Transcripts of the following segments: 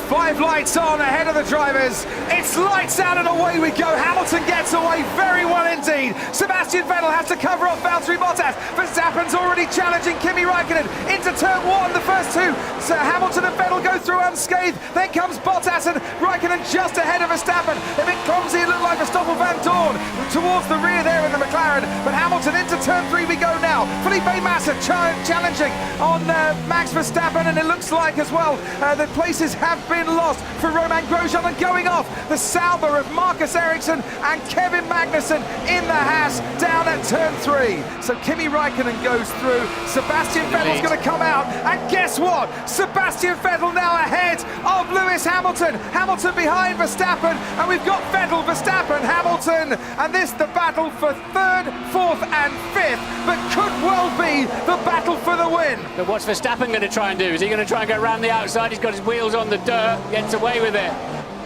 5 lights on ahead of the drivers. It's lights out and away we go. Hamilton gets away very well indeed. Sebastian Vettel has to cover off Valtteri Bottas. Verstappen's already challenging Kimi Räikkönen into turn 1. The first two, so Hamilton and Vettel go through unscathed. Then comes Bottas and Räikkönen just ahead of Verstappen. A bit clumsy, it looked like Verstappen Van Dorn towards the rear there in the McLaren. But Hamilton into turn 3 we go now. Felipe Massa challenging on Max Verstappen, and it looks like as well that places have been lost for Romain Grosjean, and going off the Sauber of Marcus Ericsson and Kevin Magnussen in the Haas down at turn 3. So Kimi Räikkönen goes through, Sebastian Vettel's going to come out, and guess what? Sebastian Vettel now ahead of Lewis Hamilton. Hamilton behind Verstappen, and we've got Vettel, Verstappen, Hamilton, and this the battle for 3rd, 4th and 5th, but could well be the battle for the win. But what's Verstappen going to try and do? Is he going to try and go around the outside? He's got his wheels on the dirt, gets away with it.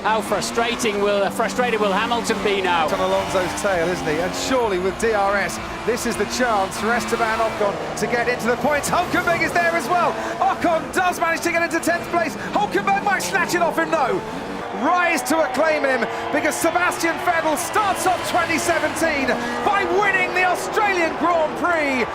How frustrated will Hamilton be now? On Alonso's tail, isn't he? And surely with DRS, this is the chance for Esteban Ocon to get into the points. Hulkenberg is there as well. Ocon does manage to get into 10th place. Hulkenberg might snatch it off him, no. Rise to acclaim him, because Sebastian Vettel starts off 2017 by winning the Australian Grand Prix.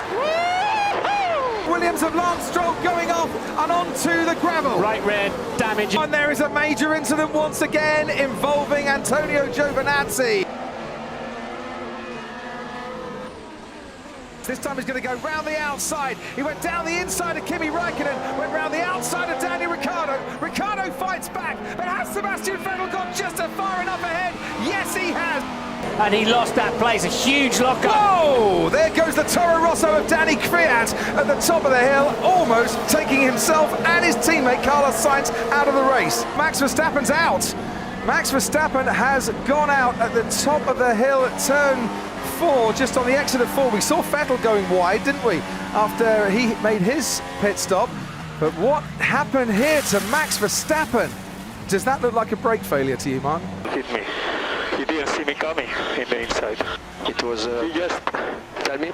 Williams of Lance Stroll going off and onto the gravel. Right rear damage. And there is a major incident once again involving Antonio Giovinazzi. This time he's going to go round the outside. He went down the inside of Kimi Räikkönen, went round the outside of Daniel Ricciardo. Ricciardo fights back, but has Sebastian Vettel got just far enough ahead? Yes, he has. And he lost that place, a huge lockup. Whoa! There goes the Toro Rosso of Danny Kvyat at the top of the hill, almost taking himself and his teammate Carlos Sainz out of the race. Max Verstappen's out. Max Verstappen has gone out at the top of the hill at turn 4, just on the exit of 4. We saw Vettel going wide, didn't we, after he made his pit stop. But what happened here to Max Verstappen? Does that look like a brake failure to you, Mark? Hit me. He didn't see me coming in the inside. It was, he just, tell me,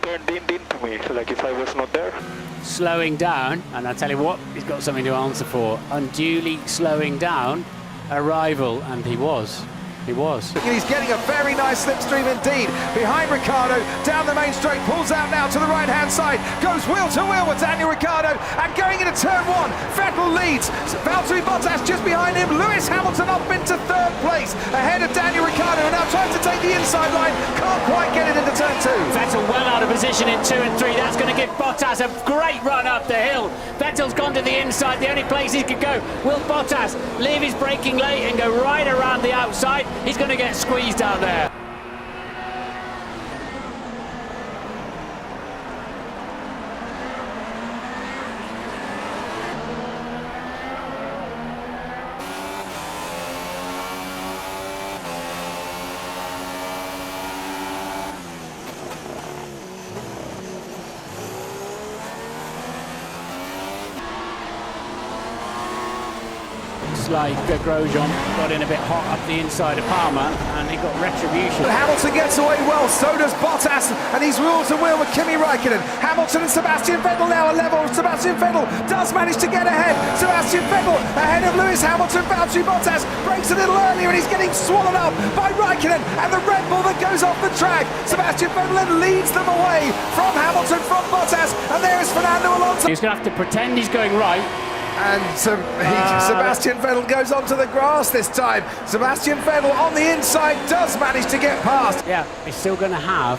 turned into me, like if I was not there. Slowing down, and I tell you what, he's got something to answer for. Unduly slowing down a rival, and he was. He's getting a very nice slipstream indeed. Behind Ricciardo, down the main straight, pulls out now to the right-hand side, goes wheel to wheel with Daniel Ricciardo, and going into turn 1, Vettel leads. Valtteri Bottas just behind him. Lewis Hamilton up into 3rd place, ahead of Daniel Ricciardo, and now tries to take the inside line, can't quite get it into turn 2. Vettel well out of position in 2 and 3. That's going to give Bottas a great run up the hill. Vettel's gone to the inside, the only place he could go. Will Bottas leave his braking late and go right around the outside? He's going to get squeezed out there. Like Grosjean got in a bit hot up the inside of Palmer, and he got retribution. But Hamilton gets away well, so does Bottas, and he's wheel to wheel with Kimi Räikkönen. Hamilton and Sebastian Vettel now are level. Sebastian Vettel does manage to get ahead. Sebastian Vettel ahead of Lewis Hamilton. Valtteri Bottas breaks a little earlier, and he's getting swallowed up by Räikkönen and the Red Bull that goes off the track. Sebastian Vettel then leads them away from Hamilton, from Bottas, and there is Fernando Alonso. He's going to have to pretend he's going right. And Sebastian Vettel goes onto the grass this time. Sebastian Vettel on the inside does manage to get past. Yeah, he's still going to have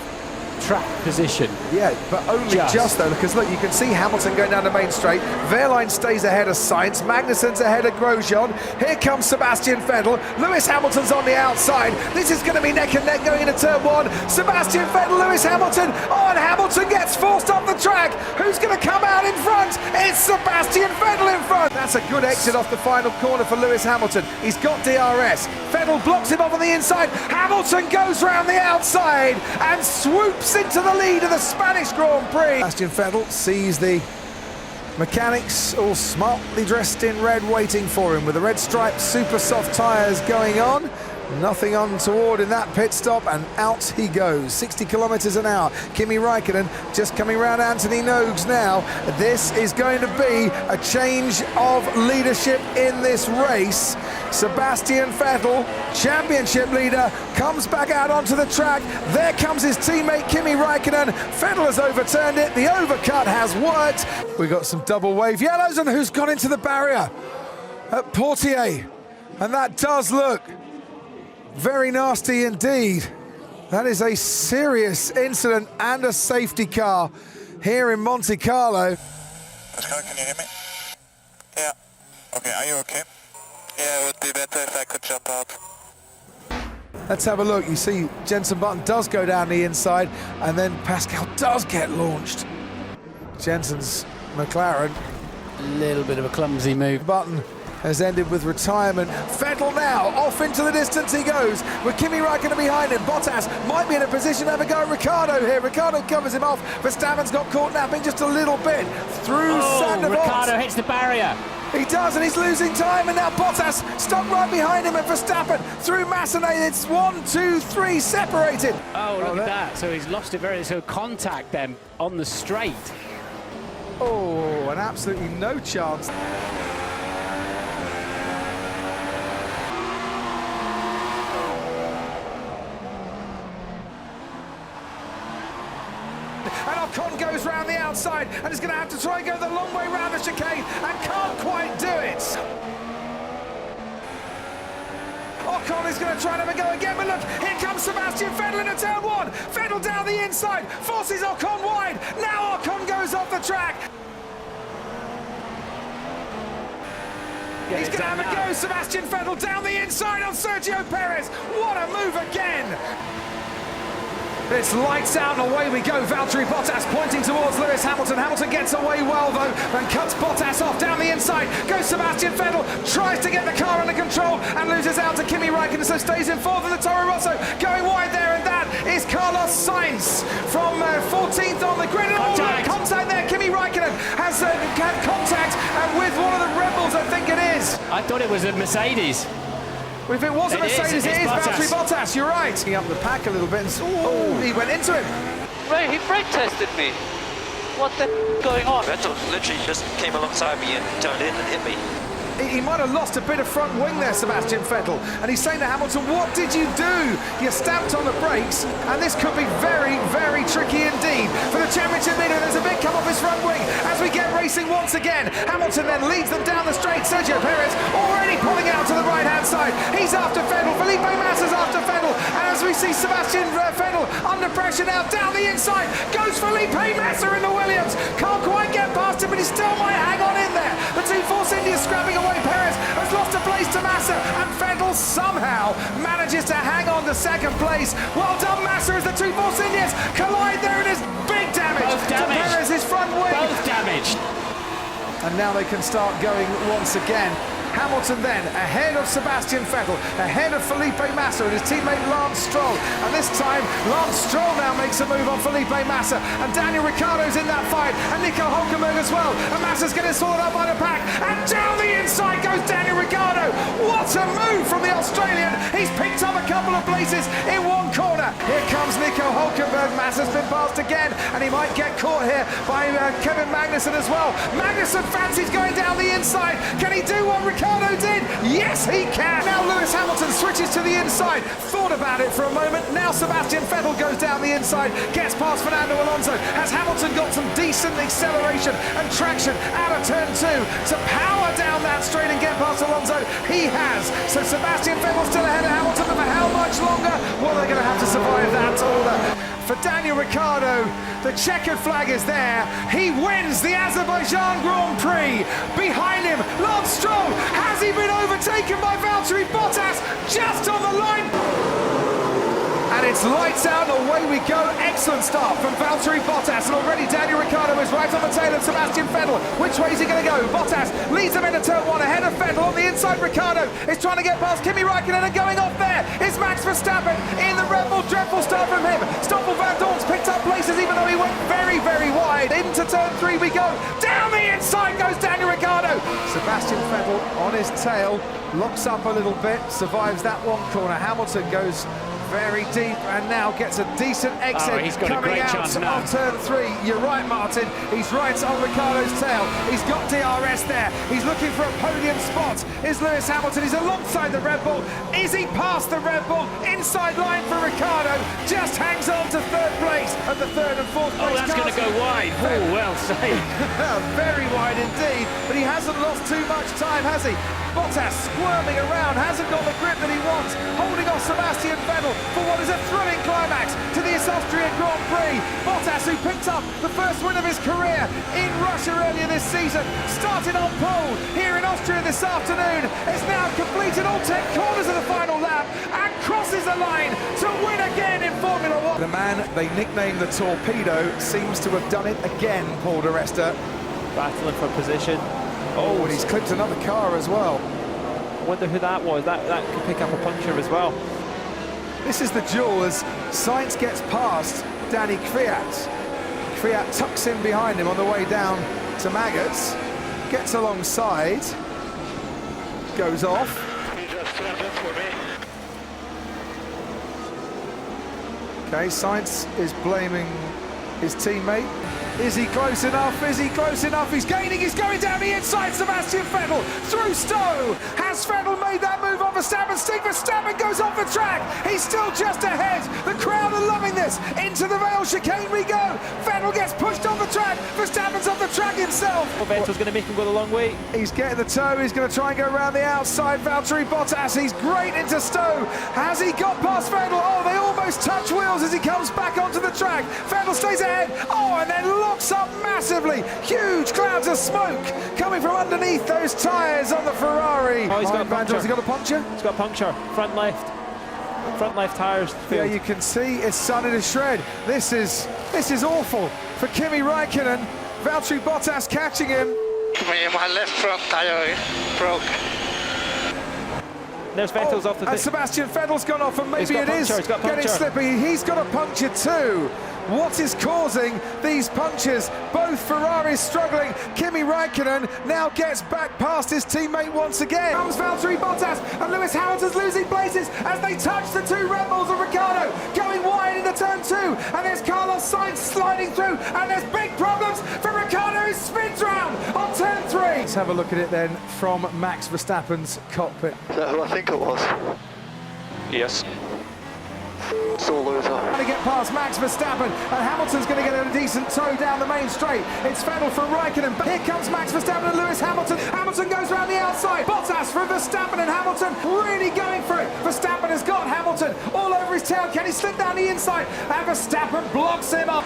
track position. Yeah, but only just though, because look, you can see Hamilton going down the main straight. Wehrlein stays ahead of Sainz. Magnussen's ahead of Grosjean. Here comes Sebastian Vettel. Lewis Hamilton's on the outside. This is going to be neck and neck going into turn 1. Sebastian Vettel, Lewis Hamilton. Oh, and Hamilton gets forced off the track. Who's going to come out in front? It's Sebastian Vettel in front. That's a good exit off the final corner for Lewis Hamilton. He's got DRS. Vettel blocks him off on the inside. Hamilton goes round the outside and swoops into the lead of the Spanish Grand Prix. Sebastian Vettel sees the mechanics all smartly dressed in red waiting for him with the red striped super soft tyres going on. Nothing untoward in that pit stop, and out he goes, 60 kilometers an hour. Kimi Räikkönen just coming round Anthony Nogues now. This is going to be a change of leadership in this race. Sebastian Vettel, championship leader, comes back out onto the track. There comes his teammate Kimi Räikkönen. Vettel has overturned it. The overcut has worked. We've got some double wave yellows, and who's gone into the barrier? At Portier. And that does look very nasty indeed. That is a serious incident and a safety car here in Monte Carlo. Can you hear me? Yeah. Okay, are you okay? Yeah, it would be better if I could jump out. Let's have a look. You see Jenson Button does go down the inside, and then Pascal does get launched. Jenson's McLaren. A little bit of a clumsy move. Button has ended with retirement. Vettel now, off into the distance he goes, with Kimi Räikkönen behind him. Bottas might be in a position to have a go at Riccardo here. Riccardo covers him off. Verstappen's got caught napping just a little bit through Sandoval. Riccardo hits the barrier. He does, and he's losing time, and now Bottas stuck right behind him, and Verstappen through Massenet. It's 1, 2, 3 separated. Oh, look at that. So he's lost it very, so contact them on the straight. Oh, and absolutely no chance. And Ocon goes round the outside and is going to have to try and go the long way round the chicane and can't quite do it. Ocon is going to try and have a go again, but look, here comes Sebastian Vettel into turn 1. Vettel down the inside, forces Ocon wide. Now Ocon goes off the track. He's going to have a go, Sebastian Vettel down the inside on Sergio Perez. What a move again. It's lights out and away we go. Valtteri Bottas pointing towards Lewis Hamilton. Hamilton gets away well though and cuts Bottas off down the inside. Goes Sebastian Vettel, tries to get the car under control and loses out to Kimi Räikkönen, so stays in 4th in the Toro Rosso. Going wide there, and that is Carlos Sainz from 14th on the grid. Contact there. Kimi Räikkönen has had contact with one of the Rebels, I think it is. I thought it was a Mercedes. If it wasn't Mercedes, it is Valtteri Bottas, you're right. He up the pack a little bit, and he went into him. Right, he brake tested me. What the going on? Vettel literally just came alongside me and turned in and hit me. He might have lost a bit of front wing there, Sebastian Vettel. And he's saying to Hamilton, what did you do? You stamped on the brakes, and this could be very, very tricky indeed. For the championship leader, there's a big come off his front wing as we get racing once again. Hamilton then leads them down the straight. Sergio Perez already pulling out to the right-hand side. He's after Vettel. Felipe Massa's after Vettel. And as we see Sebastian Vettel under pressure now, down the inside, goes Felipe Massa in the Williams. Can't quite get past him, but he still might hang on in there. The Team Force India scrapping away. Perez has lost a place to Massa, and Vettel somehow manages to hang on to 2nd place. Well done, Massa, as the two Force Indians collide there, and there's big damage to Perez, his front wing. Both damaged. And now they can start going once again. Hamilton then ahead of Sebastian Vettel, ahead of Felipe Massa and his teammate Lance Stroll. And this time, Lance Stroll now makes a move on Felipe Massa. And Daniel Ricciardo's in that fight, and Nico Hülkenberg as well. And Massa's getting sorted out by the pack. And down the inside goes Daniel Ricciardo. What a move from the Australian. He's picked up a couple of places in one corner. Here comes Nico Hülkenberg. Massa's been passed again, and he might get caught here by Kevin Magnussen as well. Magnussen fancies going down the inside. Can he do what Ricciardo did? Yes, he can. Now Lewis Hamilton switches to the inside. Thought about it for a moment. Now Sebastian Vettel goes down the inside, gets past Fernando Alonso. Has Hamilton got some decent acceleration and traction out of turn 2 to power down that straight and get past Alonso? He has. So Sebastian Vettel still ahead of Hamilton, but for how much longer? Well, they're going to have to survive that order. For Daniel Ricciardo, the checkered flag is there. He wins the Azerbaijan Grand Prix. Behind him, Lance Stroll. Has he been overtaken by Valtteri Bottas? Just on the line. And it's lights out and away we go. Excellent start from Valtteri Bottas, and already Daniel Ricciardo is right on the tail of Sebastian Vettel. Which way is he going to go? Bottas leads him into turn 1 ahead of Vettel. On the inside, Ricciardo is trying to get past Kimi Räikkönen, and going off there is Max Verstappen in the Red Bull. Dreadful start from him. Stoffel Van Dorn's picked up places even though he went very, very wide. Into turn 3 we go. Down the inside goes Daniel Ricciardo. Sebastian Vettel on his tail, locks up a little bit, survives that one corner. Hamilton goes very deep and now gets a decent exit. He's got a coming great out chance now. of turn 3. You're right, Martin. He's right on Riccardo's tail. He's got DRS there. He's looking for a podium spot. Is Lewis Hamilton? He's alongside the Red Bull. Is he past the Red Bull? Inside line for Riccardo. Just hangs on to third place at the third and fourth place. Oh, that's going to go wide. Oh, well saved. Very wide indeed, but he hasn't lost too much time, has he? Bottas squirming around, hasn't got the grip that he wants, holding off Sebastian Vettel for what is a thrilling climax to the Austrian Grand Prix. Bottas, who picked up the first win of his career in Russia earlier this season, started on pole here in Austria this afternoon, has now completed all 10 corners of the final lap and crosses the line to win again in Formula 1. The man they nicknamed the Torpedo seems to have done it again, Paul di Resta. Battling for position. Oh, and he's clipped another car as well. Wonder who that was. That could pick up a puncture as well. This is the duel as Sainz gets past Danny Kvyat. Kvyat tucks in behind him on the way down to Maggots, gets alongside, goes off. He just turned in for me. Okay, Sainz is blaming his teammate. Is he close enough? Is he close enough? He's gaining, he's going down the inside. Sebastian Vettel through Stowe. Has Vettel made that move on Verstappen? Steve Verstappen goes off the track. He's still just ahead. The crowd are loving this. Into the Vale chicane we go. Vettel gets pushed off the track. Verstappen's off the track himself. Vettel's going to make him go the long way. He's getting the toe. He's going to try and go around the outside. Valtteri Bottas, he's great into Stowe. Has he got past Vettel? Oh, they almost touch wheels as he comes back onto the track. Vettel stays ahead. Oh, and then locks up massively. Huge clouds of smoke coming from underneath those tyres on the Ferrari. Oh, he's got a puncture. Has he got a puncture? He's got a puncture. Front left tyres. Yeah, you can see it's sunning to shred. This is awful for Kimi Räikkönen. Valtteri Bottas catching him. My left front tire broke. There's Vettel's off the and Sebastian Vettel's gone off, and maybe it is getting getting slippy. He's got a puncture too. What is causing these punctures? Both Ferraris struggling. Kimi Räikkönen now gets back past his teammate once again. Comes Valtteri Bottas, and Lewis Hamilton's losing places as they touch the two Red Bulls of Riccardo, going wide into turn 2, and there's Carlos Sainz sliding through, and there's big problems for Riccardo, who spins round on turn 3. Let's have a look at it then from Max Verstappen's cockpit. Is that who I think it was? Yes. Solo Trying to get past Max Verstappen, and Hamilton's going to get a decent tow down the main straight. It's Vettel for Räikkönen. Here comes Max Verstappen and Lewis Hamilton. Hamilton goes around the outside. Bottas for Verstappen, and Hamilton really going for it. Verstappen has got Hamilton all over his tail. Can he slip down the inside? And Verstappen blocks him up.